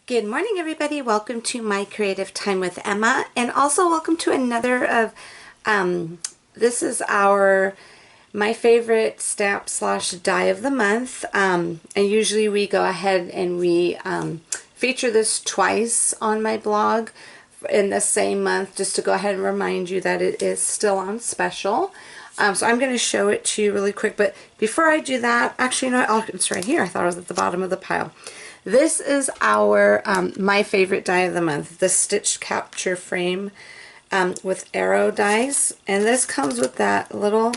Good morning, everybody. Welcome to my creative time with Emma, and also welcome to another of this is my favorite stamp slash die of the month, and usually we go ahead and we feature this twice on my blog in the same month, just to go ahead and remind you that it is still on special. So I'm going to show it to you really quick, but before I do that, actually, you know, it's right here. I thought it was at the bottom of the pile. This is our my favorite die of the month, the Stitch Capture Frame with arrow dies, and this comes with that little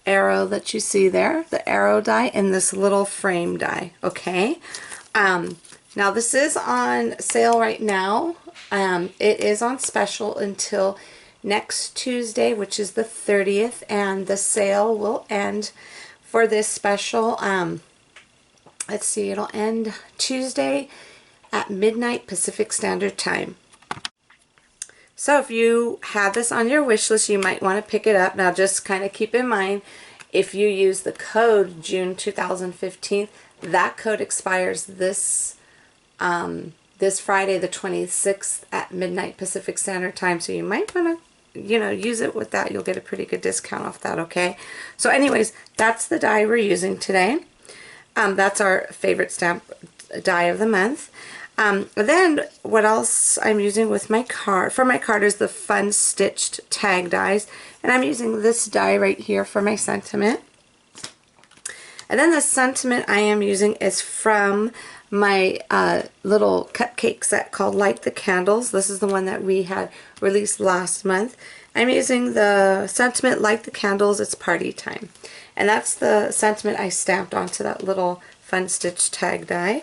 arrow that you see there, the arrow die, and this little frame die. Okay, now this is on sale right now. It is on special until next Tuesday, which is the 30th, and the sale will end for this special. Let's see, it'll end Tuesday at midnight Pacific Standard Time. So if you have this on your wish list, you might want to pick it up. Now just kind of keep in mind, if you use the code June 2015, that code expires this Friday the 26th at midnight Pacific Standard Time. So you might want to, you know, use it with that. You'll get a pretty good discount off that, okay? So anyways, that's the die we're using today. That's our favorite stamp die of the month. Then what else I'm using with my card, for my card, is the Fun Stitched Tag dies, and I'm using this die right here for my sentiment. And then the sentiment I am using is from my little cupcake set called Light the Candles. This is the one that we had released last month. I'm using the sentiment Light the Candles, It's Party Time. And that's the sentiment I stamped onto that little Fun Stitch Tag die.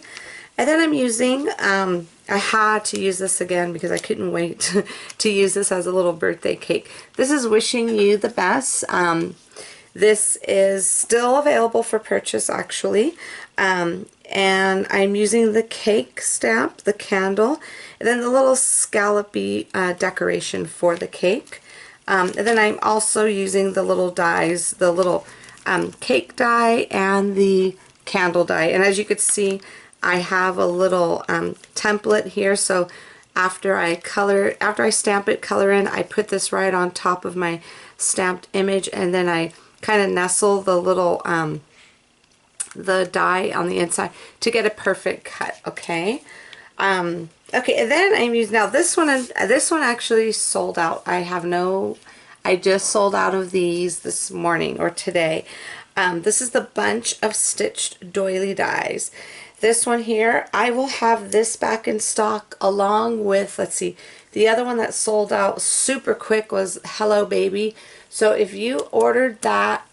And then I'm using, I had to use this again because I couldn't wait to use this as a little birthday cake. This is Wishing You the Best. This is still available for purchase, actually. And I'm using the cake stamp, the candle, and then the little scallopy decoration for the cake. And then I'm also using the little dies, the little cake die and the candle die. And as you could see, I have a little template here, so after I stamp it, color in, I put this right on top of my stamped image, and then I kind of nestle the little the die on the inside to get a perfect cut. Okay. Okay, and then I'm using, now this one actually sold out. I just sold out of these this morning or today. This is the Bunch of Stitched Doily dies. This one here, I will have this back in stock along with, let's see, the other one that sold out super quick was Hello Baby. So if you ordered that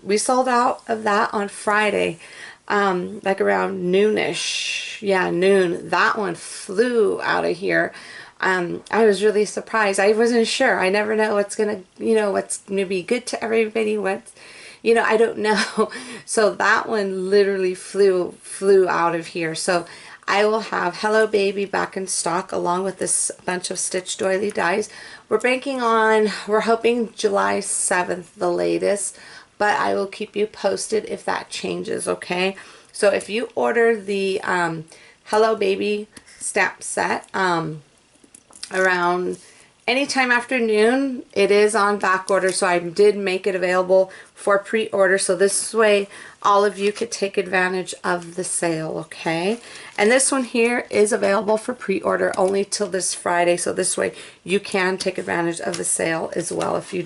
we sold out of that on Friday, like around noonish. Yeah, noon. That one flew out of here. I was really surprised. I wasn't sure. I never know what's gonna, what's gonna be good to everybody. I don't know. So that one literally flew out of here. So I will have Hello Baby back in stock along with this Bunch of Stitched Doily dies. We're hoping July 7th, the latest, but I will keep you posted if that changes, okay? So if you order the Hello Baby stamp set, around anytime after noon, it is on back order, so I did make it available for pre-order, so this way all of you could take advantage of the sale, okay? And this one here is available for pre-order only till this Friday, so this way you can take advantage of the sale as well if you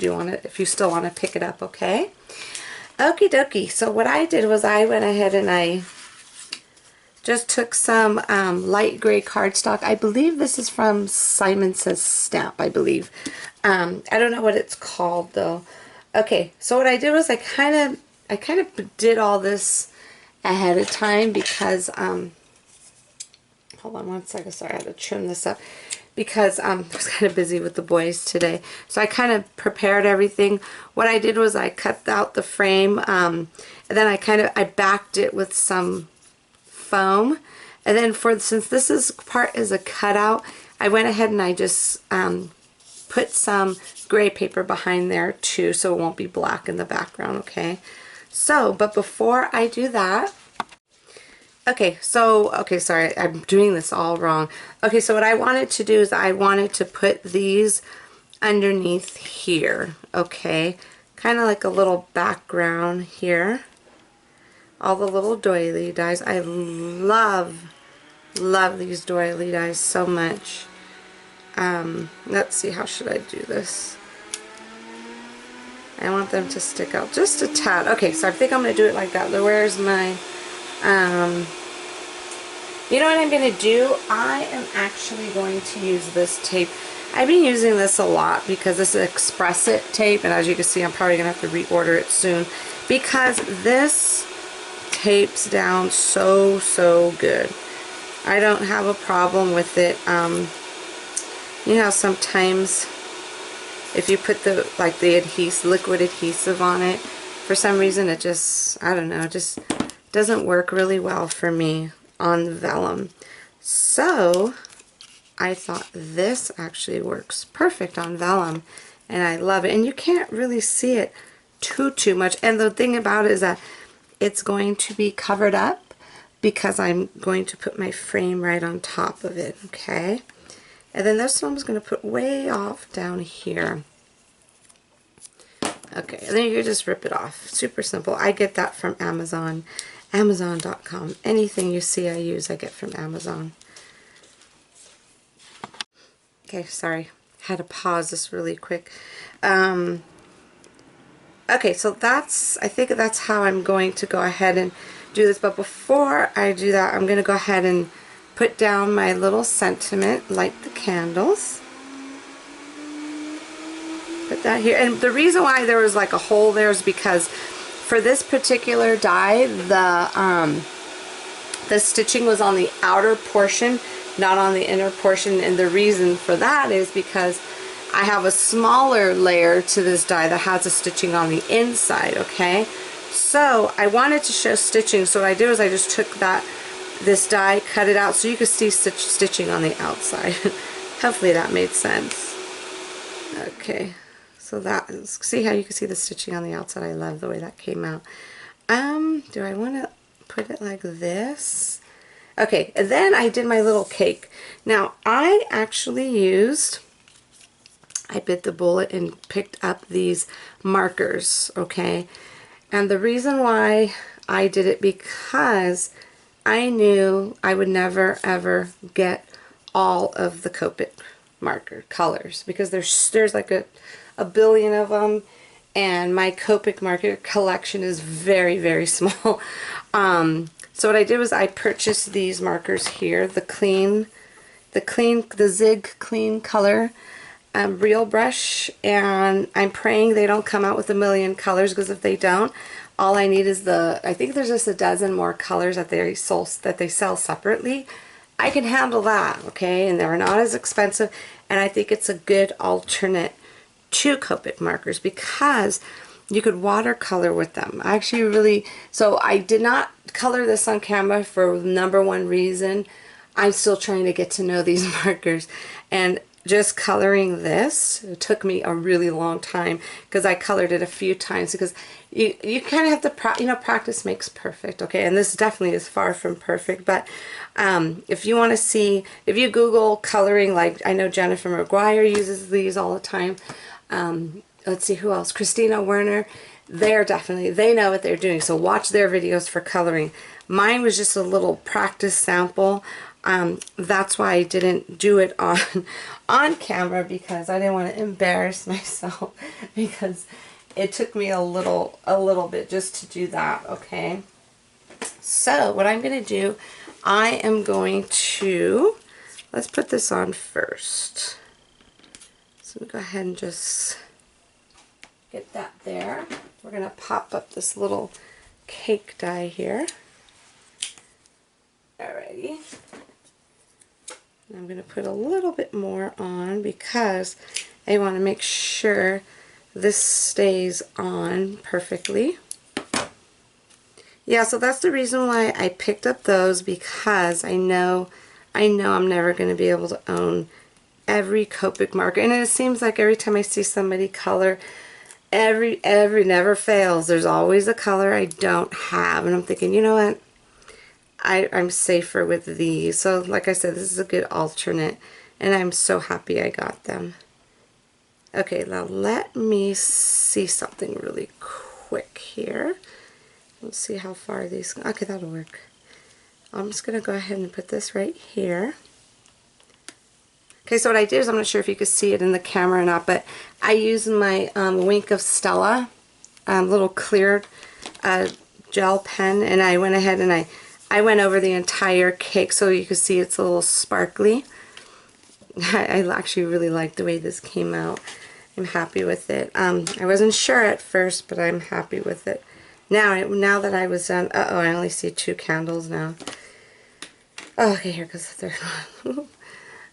still want to pick it up, okay? Okie dokie. So what I did was I went ahead and I just took some light gray cardstock. I believe this is from Simon Says Stamp, I believe. I don't know what it's called though. Okay, so what I did was I kind of did all this ahead of time because hold on one second, sorry, I had to trim this up because I was kind of busy with the boys today. So I kind of prepared everything. What I did was I cut out the frame, and then I backed it with some foam, and then since this part is a cutout, I went ahead and I just put some gray paper behind there too, so it won't be black in the background, okay? So, but before I do that, Okay, so, okay, sorry, I'm doing this all wrong. Okay, so what I wanted to do is I wanted to put these underneath here, okay? Kind of like a little background here. All the little doily dies. I love these doily dies so much. Let's see, how should I do this? I want them to stick out just a tad. Okay, so I think I'm going to do it like that. Where's my, you know what I'm going to do? I am actually going to use this tape. I've been using this a lot because this is Express It tape, and as you can see, I'm probably going to have to reorder it soon because this tapes down so good. I don't have a problem with it. You know, sometimes if you put the liquid adhesive on it, for some reason it just, I don't know, it just doesn't work really well for me on vellum. So I thought this actually works perfect on vellum, and I love it. And you can't really see it too much. And the thing about it is that it's going to be covered up because I'm going to put my frame right on top of it, okay? And then this one I'm going to put way off down here. Okay, and then you just rip it off. Super simple. I get that from Amazon, Amazon.com. Anything you see I use, I get from Amazon. Okay, sorry. Had to pause this really quick. Okay, so I think that's how I'm going to go ahead and do this. But before I do that, I'm going to go ahead and put down my little sentiment, light the candles. Put that here. And the reason why there was like a hole there is because for this particular die, the stitching was on the outer portion, not on the inner portion. And the reason for that is because I have a smaller layer to this die that has a stitching on the inside, okay? So I wanted to show stitching, so what I did was I just took this die, cut it out so you could see stitching on the outside. Hopefully that made sense. Okay, so that is, see how you can see the stitching on the outside? I love the way that came out. Do I want to put it like this? Okay, and then I did my little cake. Now I actually I bit the bullet and picked up these markers, okay? And the reason why I did it, because I knew I would never ever get all of the Copic marker colors because there's like a billion of them, and my Copic marker collection is very small. So what I did was I purchased these markers here, the Zig Clean Color Real Brush, and I'm praying they don't come out with a million colors, because if they don't, all I need is I think there's just a dozen more colors that they sell separately. I can handle that, okay? And they're not as expensive, and I think it's a good alternate to Copic markers because you could watercolor with them. So I did not color this on camera for number one reason. I'm still trying to get to know these markers, and just coloring this, it took me a really long time because I colored it a few times, because you kind of have to practice makes perfect, okay? And this definitely is far from perfect, but if you want to see, if you Google coloring, like I know Jennifer McGuire uses these all the time. Let's see who else, Christina Werner, they know what they're doing, so watch their videos for coloring. Mine was just a little practice sample. That's why I didn't do it on camera, because I didn't want to embarrass myself, because it took me a little bit just to do that, okay? So what I'm going to do, I am going to, let's put this on first. So we'll go ahead and just get that there. We're going to pop up this little cake die here. Alrighty. I'm going to put a little bit more on because I want to make sure this stays on perfectly. Yeah, so that's the reason why I picked up those, because I know I'm never going to be able to own every Copic marker. And it seems like every time I see somebody color, every never fails. There's always a color I don't have. And I'm thinking, you know what? I'm safer with these. So like I said, this is a good alternate, and I'm so happy I got them. Okay, now let me see something really quick here. Let's see how far these, okay, that'll work. I'm just going to go ahead and put this right here. Okay, so what I did is, I'm not sure if you could see it in the camera or not, but I used my Wink of Stella little clear gel pen, and I went ahead and I went over the entire cake so you can see it's a little sparkly. I actually really like the way this came out. I'm happy with it. I wasn't sure at first, but I'm happy with it. Now that I was done, uh-oh, I only see 2 candles now. Oh, okay, here goes the 3rd one.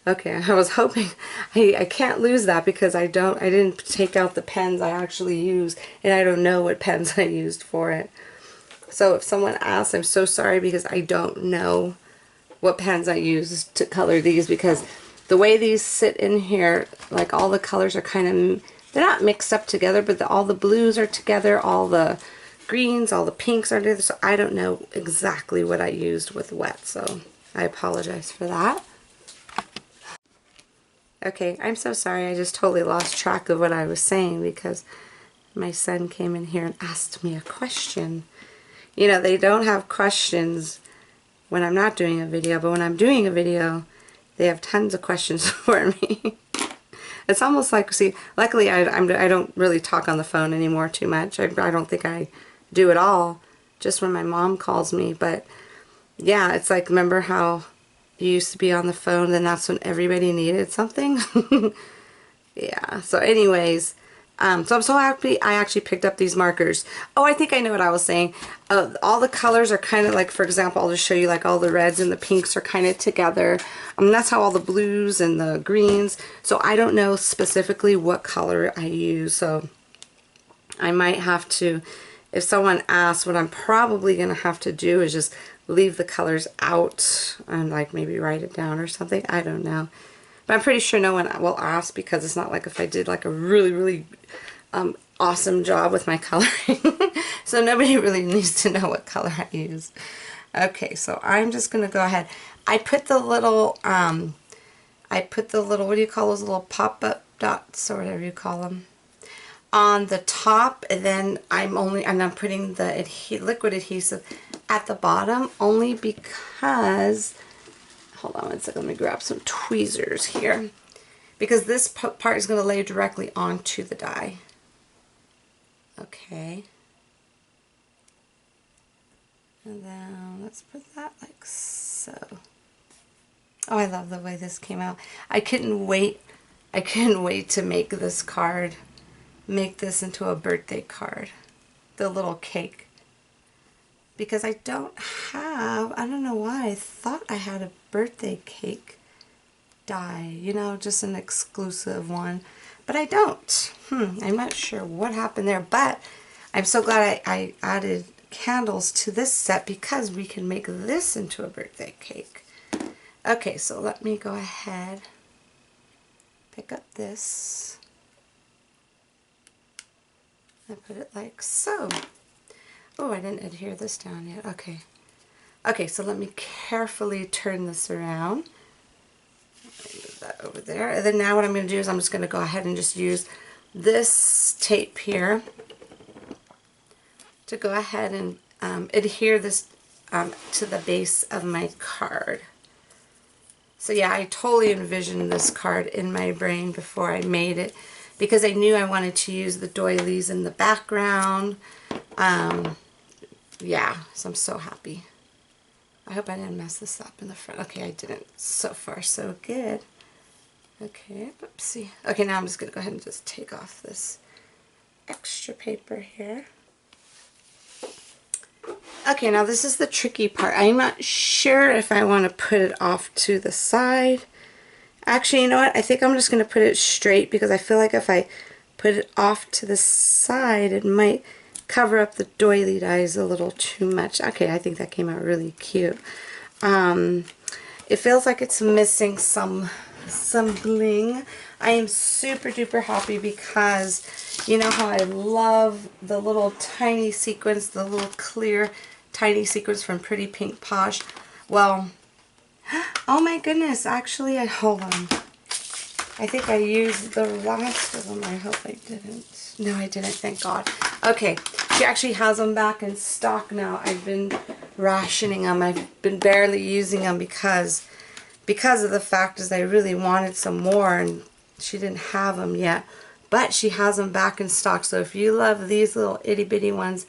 Okay, I was hoping, I can't lose that because I didn't take out the pens I actually used, and I don't know what pens I used for it. So if someone asks, I'm so sorry because I don't know what pens I used to color these, because the way these sit in here, like all the colors are kind of, they're not mixed up together, but all the blues are together, all the greens, all the pinks are together, so I don't know exactly what I used with wet, so I apologize for that. Okay, I'm so sorry, I just totally lost track of what I was saying because my son came in here and asked me a question. You know, they don't have questions when I'm not doing a video, but when I'm doing a video, they have tons of questions for me. It's almost like, see, luckily I don't really talk on the phone anymore too much. I don't think I do at all, just when my mom calls me. But yeah, it's like, remember how you used to be on the phone, then that's when everybody needed something? Yeah, so anyways, so I'm so happy I actually picked up these markers. Oh, I think I know what I was saying. All the colors are kind of like, for example, I'll just show you, like all the reds and the pinks are kind of together. That's how all the blues and the greens. So I don't know specifically what color I use. So I might have to, if someone asks, what I'm probably going to have to do is just leave the colors out and like maybe write it down or something. I don't know. But I'm pretty sure no one will ask, because it's not like if I did like a really awesome job with my coloring. So nobody really needs to know what color I use. Okay, so I'm just going to go ahead. I put the little, what do you call those little pop-up dots or whatever you call them, on the top, and then I'm putting the liquid adhesive at the bottom, only because, hold on one second, let me grab some tweezers here, because this part is going to lay directly onto the die. Okay. And then let's put that like so. Oh, I love the way this came out. I couldn't wait to make this card, make this into a birthday card, the little cake. Because I don't know why, I thought I had a birthday cake die, you know, just an exclusive one, but I don't. I'm not sure what happened there, but I'm so glad I added candles to this set, because we can make this into a birthday cake. Okay, so let me go ahead, pick up this, and put it like so. Oh, I didn't adhere this down yet. Okay. Okay, so let me carefully turn this around. Move that over there. And then now what I'm going to do is I'm just going to go ahead and just use this tape here to go ahead and adhere this to the base of my card. So yeah, I totally envisioned this card in my brain before I made it, because I knew I wanted to use the doilies in the background. Yeah, so I'm so happy. I hope I didn't mess this up in the front. Okay, I didn't. So far, so good. Okay, oopsie. Okay, now I'm just going to go ahead and just take off this extra paper here. Okay, now this is the tricky part. I'm not sure if I want to put it off to the side. Actually, you know what? I think I'm just going to put it straight, because I feel like if I put it off to the side, it might cover up the doily dies a little too much. Okay, I think that came out really cute. It feels like it's missing some bling. I am super duper happy, because you know how I love the little tiny sequins, the little clear tiny sequins from Pretty Pink Posh. Well, oh my goodness, actually, hold on. I think I used the last of them. I hope I didn't. No, I didn't, thank God. Okay, she actually has them back in stock now. I've been rationing them. I've been barely using them because of the fact is I really wanted some more and she didn't have them yet. But she has them back in stock. So if you love these little itty bitty ones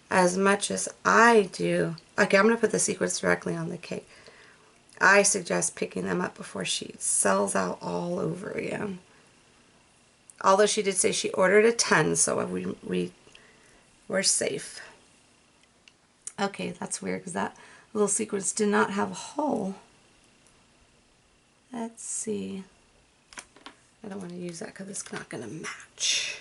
as much as I do. Okay, I'm going to put the sequins directly on the cake. I suggest picking them up before she sells out all over again. Although she did say she ordered a ton, so we're safe. Okay, that's weird because that little sequence did not have a hole. Let's see. I don't want to use that because it's not going to match.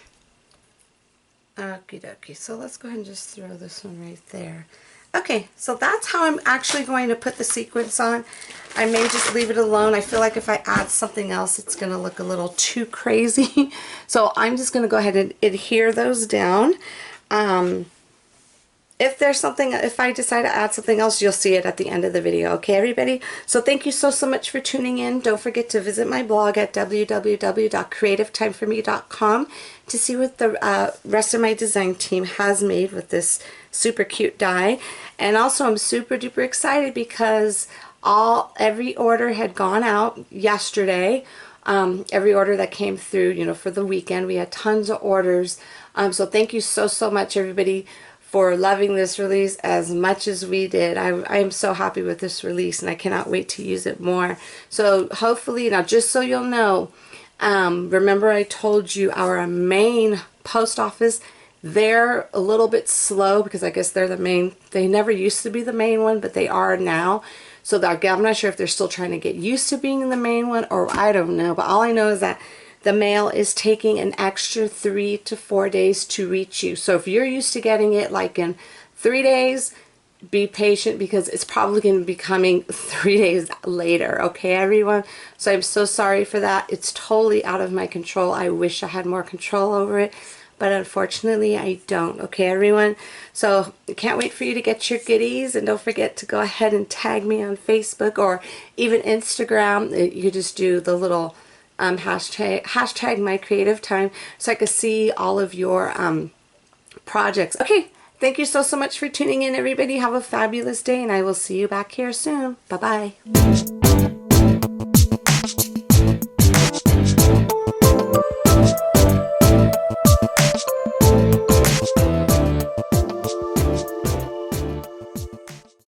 Okie dokie. So let's go ahead and just throw this one right there. Okay, so that's how I'm actually going to put the sequins on. I may just leave it alone. I feel like if I add something else, it's going to look a little too crazy. So I'm just going to go ahead and adhere those down. If I decide to add something else, you'll see it at the end of the video. Okay, everybody? So thank you so much for tuning in. Don't forget to visit my blog at www.creativetimeforme.com to see what the rest of my design team has made with this super cute die. And also I'm super duper excited because every order had gone out yesterday. Every order that came through, you know, for the weekend. We had tons of orders. So thank you so much, everybody, for loving this release as much as we did. I am so happy with this release and I cannot wait to use it more. So hopefully, now just so you'll know, remember I told you our main post office, they're a little bit slow because I guess they're the main, they never used to be the main one, but they are now. So I'm not sure if they're still trying to get used to being the main one or I don't know, but all I know is that the mail is taking an extra 3 to 4 days to reach you. So if you're used to getting it like in 3 days, be patient because it's probably going to be coming 3 days later. Okay, everyone? So I'm so sorry for that. It's totally out of my control. I wish I had more control over it, but unfortunately I don't. Okay, everyone? So I can't wait for you to get your goodies, and don't forget to go ahead and tag me on Facebook or even Instagram. You just do the little hashtag my creative time so I can see all of your projects. Okay, thank you so much for tuning in, everybody. Have a fabulous day and I will see you back here soon. Bye bye.